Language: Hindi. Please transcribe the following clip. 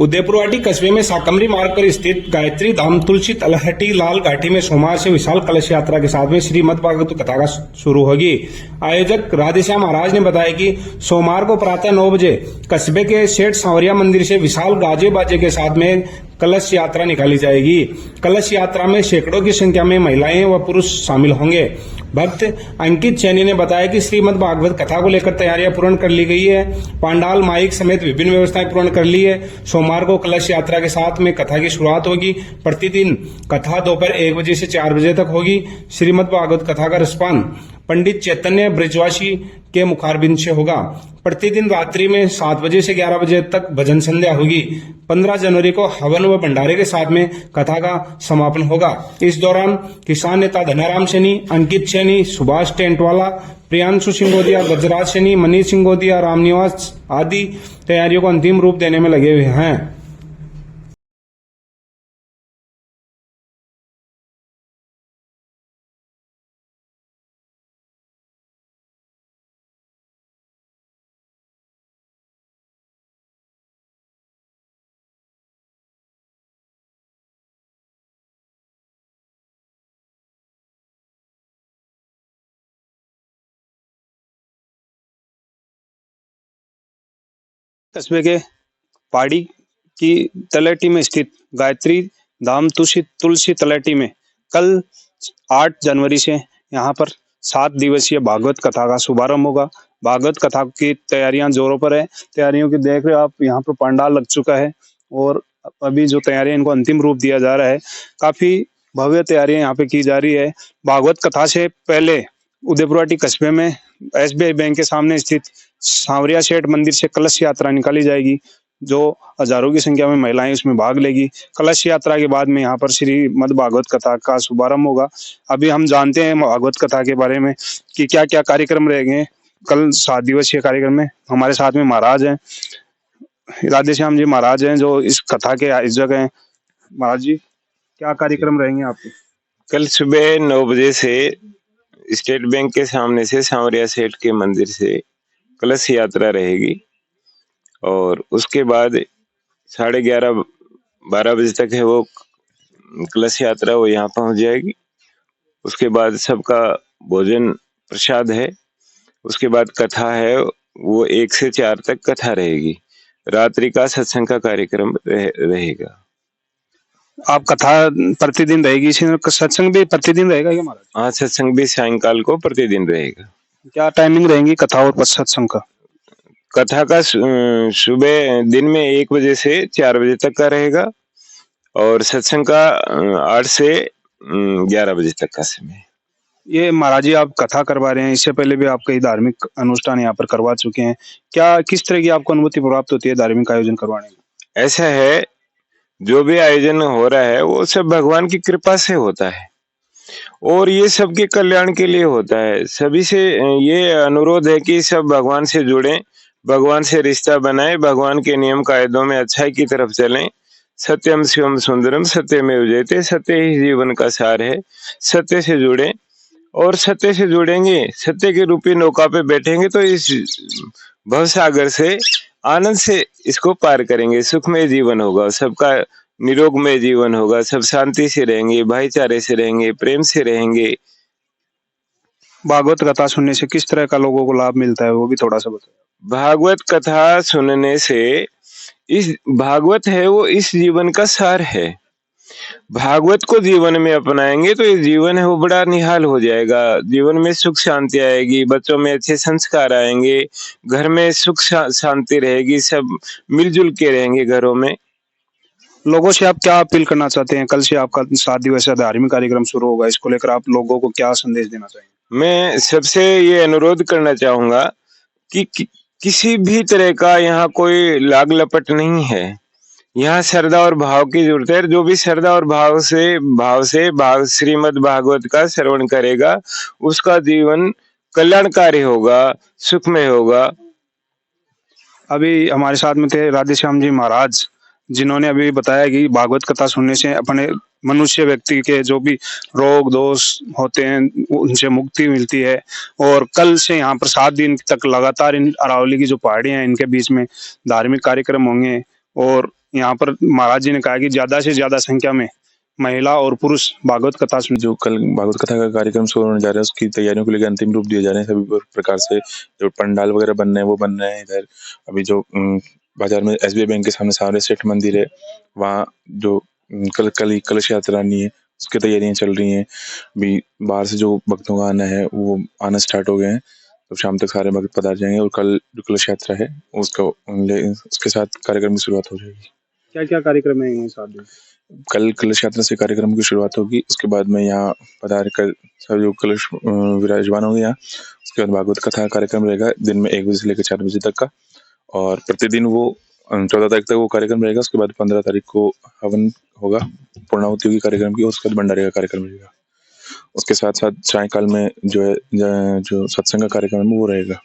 उदयपुरवाटी कस्बे में साकमरी मार्ग पर स्थित गायत्री धाम तुलसी तलहटी लाल घाटी में सोमवार से विशाल कलश यात्रा के साथ में श्रीमद् भागवत कथा का शुरू होगी। आयोजक राधेश्याम महाराज ने बताया कि सोमवार को प्रातः 9 बजे कस्बे के सेठ सांवरिया मंदिर से विशाल गाजे बाजे के साथ में कलश यात्रा निकाली जाएगी। कलश यात्रा में सैकड़ों की संख्या में महिलाएं व पुरुष शामिल होंगे। भक्त अंकित चैनी ने बताया कि श्रीमद् भागवत कथा को लेकर तैयारियां पूर्ण कर ली गई है। पांडाल माइक समेत विभिन्न व्यवस्थाएं पूर्ण कर ली है। सोमवार को कलश यात्रा के साथ में कथा की शुरुआत होगी। प्रतिदिन कथा दोपहर 1 बजे से 4 बजे तक होगी। श्रीमद् भागवत कथा का रसपान पंडित चैतन्य ब्रजवासी के मुखारबिंद से होगा। प्रतिदिन रात्रि में 7 बजे से 11 बजे तक भजन संध्या होगी। 15 जनवरी को हवन व भंडारे के साथ में कथा का समापन होगा। इस दौरान किसान नेता धनाराम सैनी, अंकित सैनी, सुभाष टेंटवाला, प्रियांशु सिंगोदिया, गजराज सैनी, मनीष सिंगोदिया, रामनिवास आदि तैयारियों को अंतिम रूप देने में लगे हुए हैं। कस्बे के पहाड़ी की तलहटी में स्थित गायत्री धाम तुलसी तलहटी में कल 8 जनवरी से यहाँ पर 7 दिवसीय भागवत कथा का शुभारंभ होगा। भागवत कथा की तैयारियां जोरों पर है। तैयारियों की देख रहे हो आप, यहाँ पर पंडाल लग चुका है और अभी जो तैयारियां इनको अंतिम रूप दिया जा रहा है। काफी भव्य तैयारियां यहाँ पे की जा रही है। भागवत कथा से पहले उदयपुरवाटी कस्बे में SBI बैंक के सामने स्थित सांवरिया सेठ मंदिर से कलश यात्रा निकाली जाएगी, जो हजारों की संख्या में महिलाएं इसमें भाग लेगी। कलश यात्रा के बाद में यहाँ पर श्रीमद् भागवत कथा का शुभारंभ होगा। अभी हम जानते हैं भागवत कथा के बारे में कि क्या क्या कार्यक्रम रहेंगे। कल 7 दिवसीय कार्यक्रम में हमारे साथ में महाराज हैं, राधेश्याम जी महाराज हैं, जो इस कथा के आयोजक हैं। महाराज जी, क्या कार्यक्रम रहेंगे आपके? कल सुबह 9 बजे से स्टेट बैंक के सामने से सांवरिया सेठ के मंदिर से कलश यात्रा रहेगी और उसके बाद 11:30-12 बजे तक है वो कलश यात्रा, वो यहाँ पहुंच जाएगी। उसके बाद सबका भोजन प्रसाद है। उसके बाद कथा है, वो 1 से 4 तक कथा रहेगी। रात्रि का सत्संग का कार्यक्रम रहेगा। आप कथा प्रतिदिन रहेगी, सत्संग भी प्रतिदिन रहेगा क्या महाराज? हाँ, सत्संग भी सायंकाल को प्रतिदिन रहेगा। क्या टाइमिंग रहेंगी कथा और सत्संग का? कथा का सुबह दिन में 1 बजे से 4 बजे तक का रहेगा और सत्संग का 8 से 11 बजे तक का समय। ये महाराज जी, आप कथा करवा रहे हैं, इससे पहले भी आप कई धार्मिक अनुष्ठान यहाँ पर करवा चुके हैं। क्या किस तरह की आपको अनुभूति प्राप्त होती है धार्मिक आयोजन करवाने में? ऐसा है, जो भी आयोजन हो रहा है वो सब भगवान की कृपा से होता है और ये सबके कल्याण के लिए होता है। सभी से ये अनुरोध है कि सब भगवान से जुड़ें, भगवान से रिश्ता बनाएं, भगवान के नियम कायदों में अच्छाई की तरफ चलें। सत्यम शिवम सुंदरम सत्यमेव जयते, सत्य ही जीवन का सार है। सत्य से जुड़ें और सत्य से जुड़ेंगे, सत्य के रूपी नौका पे बैठेंगे तो इस भवसागर से आनंद से इसको पार करेंगे। सुखमय जीवन होगा, सबका निरोगमय जीवन होगा, सब शांति से रहेंगे, भाईचारे से रहेंगे, प्रेम से रहेंगे। भागवत कथा सुनने से किस तरह का लोगों को लाभ मिलता है, वो भी थोड़ा सा बताइए। भागवत कथा सुनने से, इस भागवत है वो इस जीवन का सार है। भागवत को जीवन में अपनाएंगे तो ये जीवन है वो बड़ा निहाल हो जाएगा। जीवन में सुख शांति आएगी, बच्चों में अच्छे संस्कार आएंगे, घर में सुख शांति रहेगी, सब मिलजुल के रहेंगे घरों में। लोगों से आप क्या अपील करना चाहते हैं? कल से आपका 7 दिवसीय धार्मिक कार्यक्रम शुरू होगा, इसको लेकर आप लोगों को क्या संदेश देना चाहेंगे? मैं सबसे ये अनुरोध करना चाहूंगा कि किसी भी तरह का यहाँ कोई लाग लपट नहीं है। यहाँ श्रद्धा और भाव की जरूरत है। जो भी श्रद्धा और भाव से श्रीमद् भागवत का श्रवण करेगा उसका जीवन कल्याणकारी होगा, सुखमय होगा। अभी हमारे साथ में थे राधेश्याम जी महाराज, जिन्होंने अभी बताया कि भागवत कथा सुनने से अपने मनुष्य व्यक्ति के जो भी रोग दोष होते हैं उनसे मुक्ति मिलती है। और कल से यहाँ पर 7 दिन तक लगातार इन अरावली की जो पहाड़ियां हैं इनके बीच में धार्मिक कार्यक्रम होंगे और यहाँ पर महाराज जी ने कहा कि ज्यादा से ज्यादा संख्या में महिला और पुरुष भागवत कथा सुन। जो कल भागवत कथा का कार्यक्रम शुरू होने जा रहा है उसकी तैयारियों को लेकर अंतिम रूप दिए जा रहे हैं सभी प्रकार से। जो पंडाल वगैरह बन रहे हैं वो बन रहे हैं इधर। अभी जो बाजार में SBI बैंक के सामने सेठ मंदिर है, वहाँ जो कल कलश यात्रा आनी है उसकी तैयारियां चल रही हैं। अभी बाहर से जो भक्तों का आना है वो आना स्टार्ट हो गए हैं, तो शाम तक सारे भक्त पधार जाएंगे और कल जो कलश यात्रा है उसके साथ कार्यक्रम की शुरुआत हो जाएगी। क्या क्या कार्यक्रम है साथ में? कल कलश यात्रा से कार्यक्रम की शुरुआत होगी, उसके बाद में यहाँ पधार कर सब जो कलश विराजमान होंगे यहाँ, उसके बाद भागवत कथा कार्यक्रम रहेगा दिन में 1 बजे से लेकर 4 बजे तक का, और प्रतिदिन वो 14 तारीख तक वो कार्यक्रम रहेगा। उसके बाद 15 तारीख को हवन होगा, पूर्णाहुति होगी कार्यक्रम की, और उसके बाद भंडारे का कार्यक्रम रहेगा। उसके साथ साथ सायकाल में जो है जो सत्संग का कार्यक्रम है वो रहेगा।